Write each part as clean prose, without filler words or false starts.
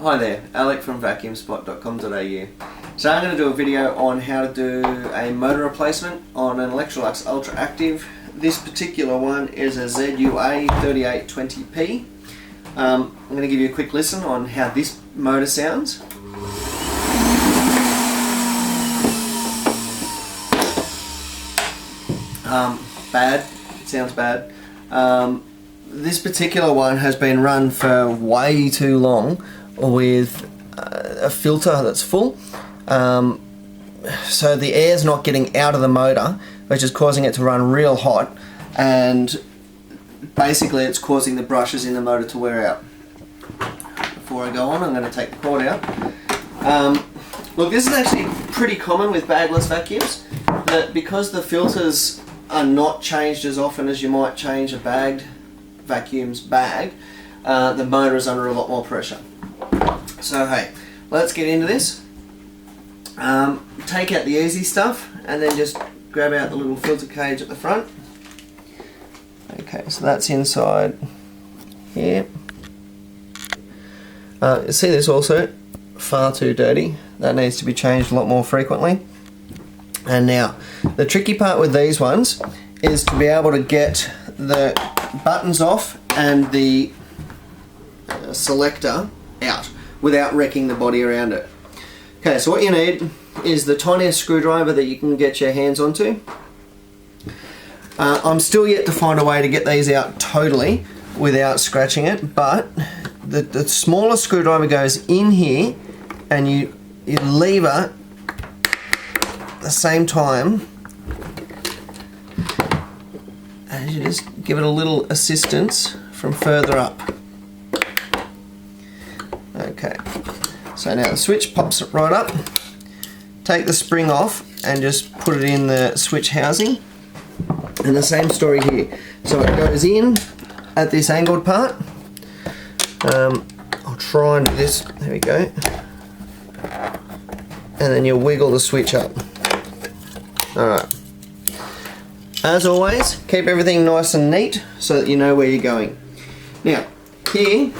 Hi there, Alec from vacuumspot.com.au. So I'm going to do a video on how to do a motor replacement on an Electrolux Ultra Active. This particular one is a ZUA 3820P. I'm going to give you a quick listen on how this motor sounds. Bad. It sounds bad. This particular one has been run for way too long with a filter that's full, so the air's not getting out of the motor, which is causing it to run real hot, and basically it's causing the brushes in the motor to wear out. Before I go on, I'm going to take the cord out. Look, this is actually pretty common with bagless vacuums, that because the filters are not changed as often as you might change a bagged vacuum's bag, the motor is under a lot more pressure. So hey, let's get into this. Take out the easy stuff and then just grab out the little filter cage at the front. Okay, so that's inside here. You see this also, far too dirty. That needs to be changed a lot more frequently. And now, the tricky part with these ones is to be able to get the buttons off and the selector out without wrecking the body around it. Okay, so what you need is the tiniest screwdriver that you can get your hands onto. I'm still yet to find a way to get these out totally without scratching it, but the smaller screwdriver goes in here and you lever at the same time, and you just give it a little assistance from further up. Okay, so now the switch pops right up. Take the spring off and just put it in the switch housing. And the same story here. So it goes in at this angled part. I'll try and do this. There we go. And then you'll wiggle the switch up. Alright. As always, keep everything nice and neat so that you know where you're going. Now, here,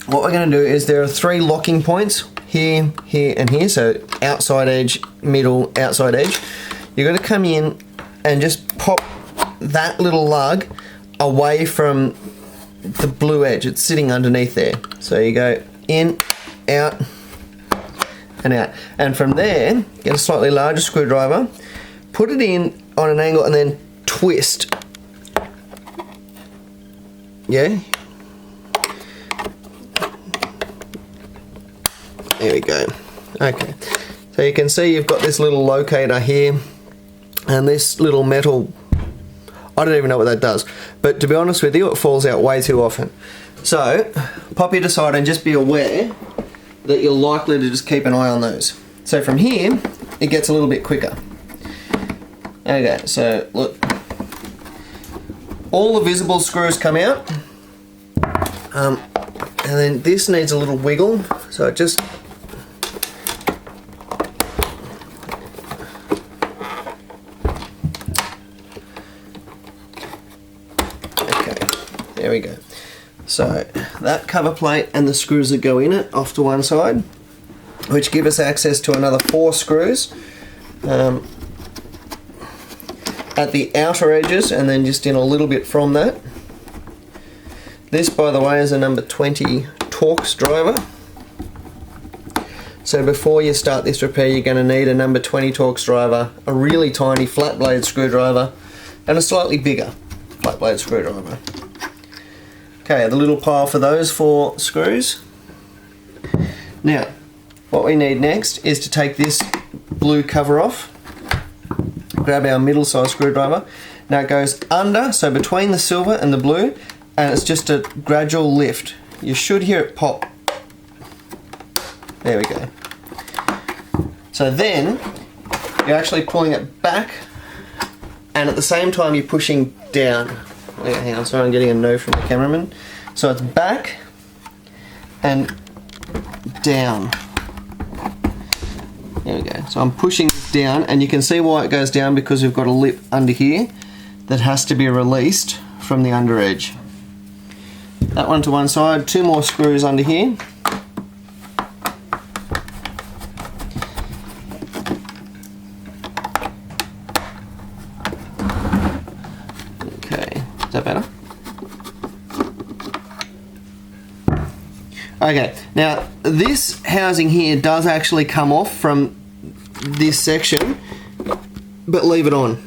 what we're going to do is there are 3 locking points, here, here and here, so outside edge, middle, outside edge. You're going to come in and just pop that little lug away from the blue edge. It's sitting underneath there. So you go in, out, and out. And from there, get a slightly larger screwdriver, put it in on an angle and then twist. Yeah? There we go. Okay. So you can see you've got this little locator here and this little metal, I don't even know what that does, but to be honest with you, it falls out way too often. So pop it aside and just be aware that you're likely to just keep an eye on those. So from here, it gets a little bit quicker. Okay, so look, all the visible screws come out, and then this needs a little wiggle, so it just there we go. So that cover plate and the screws that go in it off to one side, which give us access to another 4 screws at the outer edges, and then just in a little bit from that. This, by the way, is a number 20 Torx driver. So before you start this repair, you're going to need a number 20 Torx driver, a really tiny flat blade screwdriver, and a slightly bigger flat blade screwdriver. Okay, the little pile for those 4 screws. Now, what we need next is to take this blue cover off, grab our middle size screwdriver. Now it goes under, so between the silver and the blue, and it's just a gradual lift. You should hear it pop. There we go. So then, you're actually pulling it back, and at the same time you're pushing down. Hang on, sorry, I'm getting a no from the cameraman. So it's back and down. There we go. So I'm pushing this down, and you can see why it goes down, because we've got a lip under here that has to be released from the under edge. That one to one side, 2 more screws under here. that better? Okay, now this housing here does actually come off from this section, but leave it on.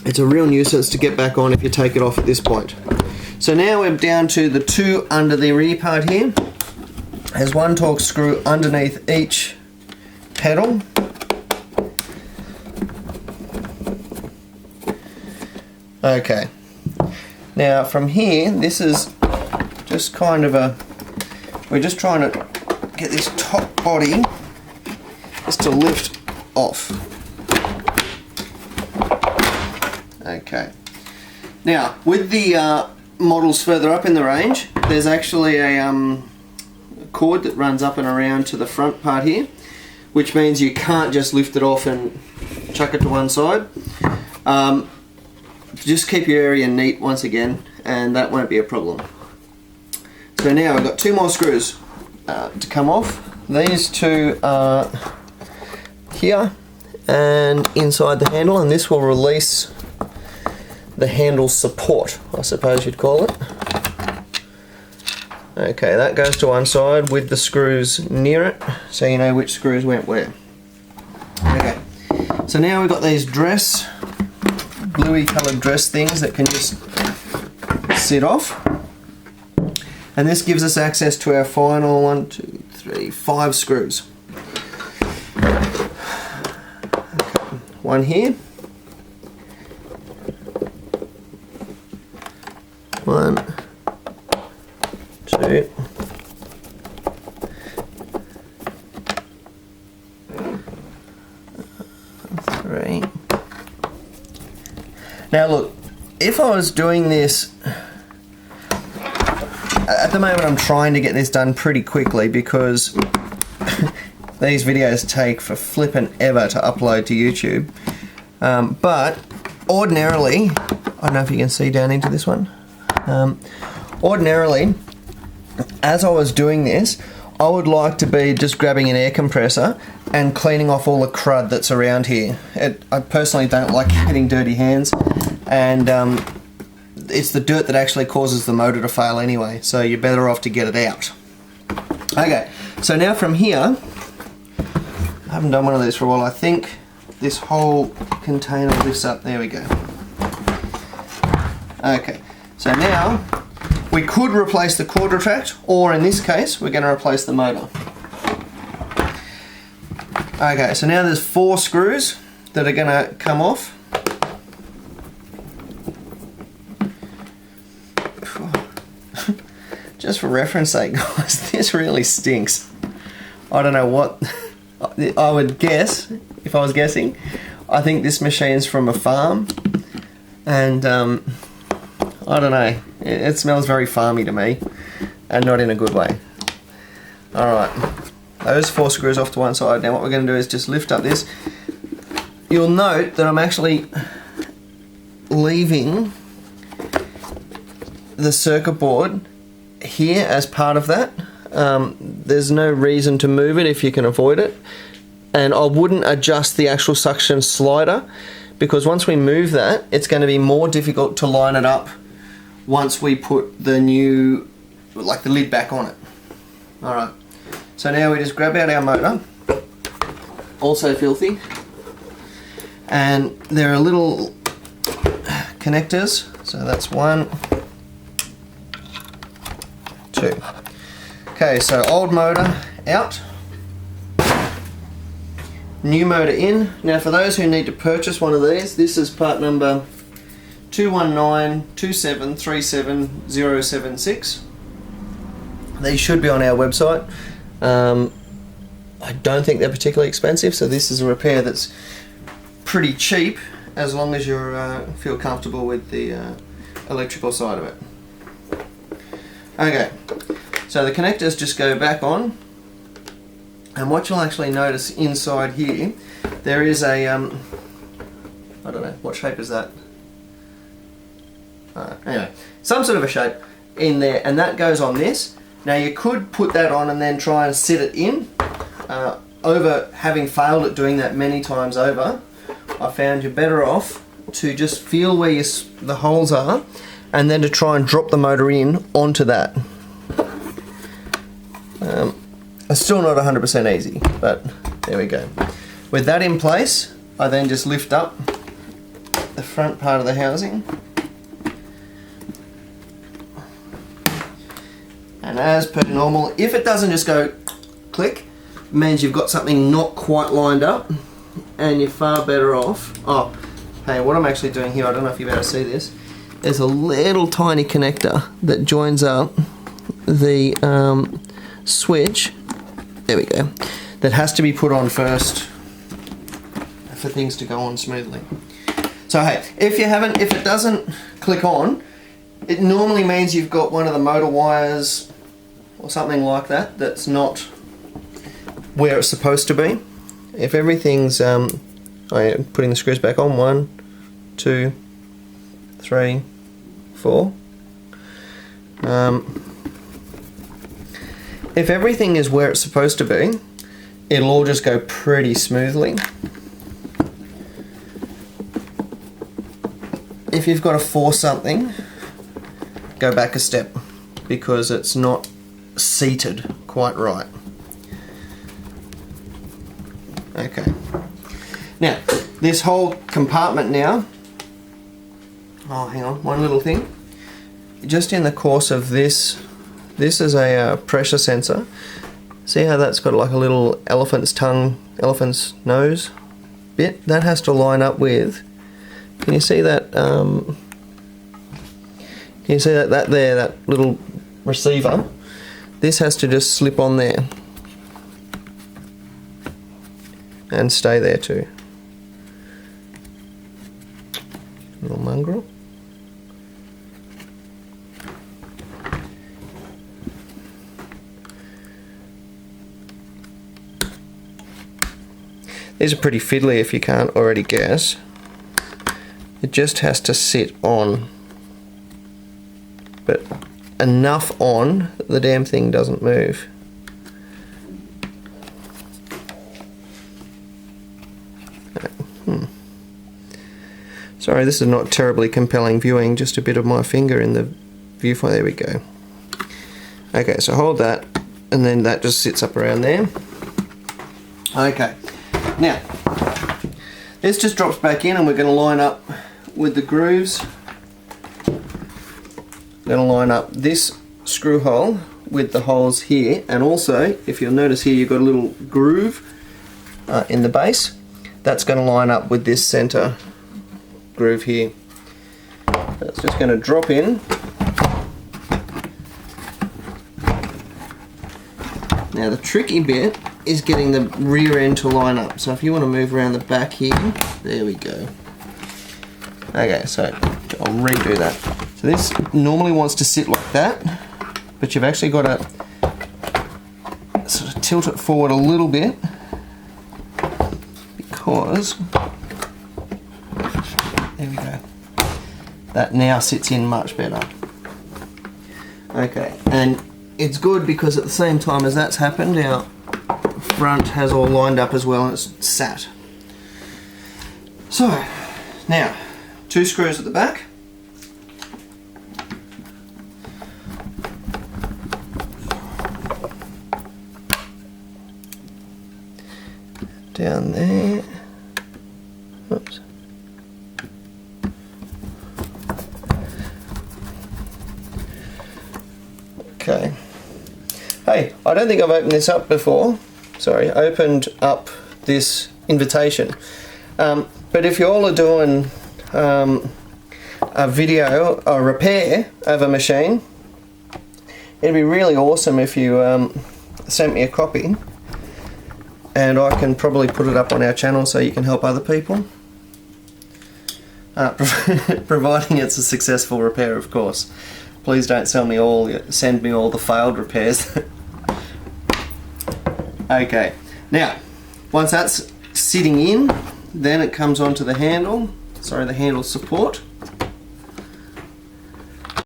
It's a real nuisance to get back on if you take it off at this point. So now we're down to the two under the rear part here. There's one Torx screw underneath each pedal. Okay, now from here, this is just kind of a, we're just trying to get this top body just to lift off. Okay, now with the models further up in the range, there's actually a cord that runs up and around to the front part here, which means you can't just lift it off and chuck it to one side. Just keep your area neat once again, and that won't be a problem. So now we've got two more screws to come off. These two are here and inside the handle, and this will release the handle support, I suppose you'd call it. Okay, that goes to one side with the screws near it, so you know which screws went where. Okay, so now we've got these bluey coloured dress things that can just sit off, and this gives us access to our final 1, 2, 3, 5 screws. Okay. One here, 1, 2, 3. Now look, if I was doing this, at the moment I'm trying to get this done pretty quickly because these videos take for flippin' ever to upload to YouTube. But ordinarily, I don't know if you can see down into this one. Ordinarily, as I was doing this, I would like to be just grabbing an air compressor and cleaning off all the crud that's around here. I personally don't like getting dirty hands, and it's the dirt that actually causes the motor to fail anyway, so you're better off to get it out. Okay, so now from here, I haven't done one of these for a while, I think this whole container lifts up, there we go. Okay, so now we could replace the cord retract, or in this case, we're going to replace the motor. Okay, so now there's 4 screws that are going to come off. Just for reference sake, guys, this really stinks. I don't know what, I would guess, if I was guessing, I think this machine's from a farm, and I don't know, it smells very farmy to me, and not in a good way. Alright, those 4 screws off to one side. Now what we're going to do is just lift up this. You'll note that I'm actually leaving the circuit board here as part of that. There's no reason to move it if you can avoid it, and I wouldn't adjust the actual suction slider, because once we move that, it's going to be more difficult to line it up once we put the new, like the lid back on it. Alright, so now we just grab out our motor, also filthy, and there are little connectors, so that's 1, 2. Okay, so old motor out, new motor in. Now for those who need to purchase one of these, this is part number 21927377076. These should be on our website. I don't think they're particularly expensive, so this is a repair that's pretty cheap as long as you feel comfortable with the electrical side of it. Okay, so the connectors just go back on, and what you'll actually notice inside here, there is a, I don't know, what shape is that? Anyway, some sort of a shape in there, and that goes on this. Now you could put that on and then try and sit it in. Over having failed at doing that many times over, I found you're better off to just feel where the holes are and then to try and drop the motor in onto that. It's still not 100% easy, but there we go. With that in place, I then just lift up the front part of the housing, and as per normal, if it doesn't just go click, it means you've got something not quite lined up and you're far better off. Oh, hey, what I'm actually doing here, I don't know if you're able to see this, there's a little tiny connector that joins up the switch, there we go, that has to be put on first for things to go on smoothly. So hey, if it doesn't click on, it normally means you've got one of the motor wires or something like that that's not where it's supposed to be. If everything's, I am putting the screws back on, 1, 2, 3, 4. If everything is where it's supposed to be, it'll all just go pretty smoothly. If you've got to force something, go back a step because it's not seated quite right. Okay. Now, this whole compartment now, oh hang on, one little thing. Just in the course of this is a pressure sensor. See how that's got like a little elephant's tongue, elephant's nose bit? That has to line up with, can you see that, can you see that there, that little receiver? This has to just slip on there and stay there too. Little mongrel. These are pretty fiddly if you can't already guess. It just has to sit on, but enough on that the damn thing doesn't move. Sorry, this is not terribly compelling viewing, just a bit of my finger in the viewfinder. There we go. Okay, so hold that, and then that just sits up around there. Okay, now this just drops back in, and we're going to line up with the grooves. Going to line up this screw hole with the holes here, and also, if you'll notice here, you've got a little groove in the base. That's going to line up with this center groove here. That's just going to drop in. Now the tricky bit is getting the rear end to line up. So if you want to move around the back here, there we go. Okay, so I'll redo that. So this normally wants to sit like that, but you've actually got to sort of tilt it forward a little bit because, there we go, that now sits in much better. Okay, and it's good because at the same time as that's happened, our front has all lined up as well and it's sat. So, now, 2 screws at the back. Down there. Oops. Okay. Hey, I don't think I've opened this up before. Sorry, opened up this invitation. But if you all are doing a video, a repair of a machine, it'd be really awesome if you sent me a copy, and I can probably put it up on our channel so you can help other people. Providing it's a successful repair, of course. Please don't send me all the failed repairs. Okay, now once that's sitting in, then it comes onto the handle. Sorry, the handle support.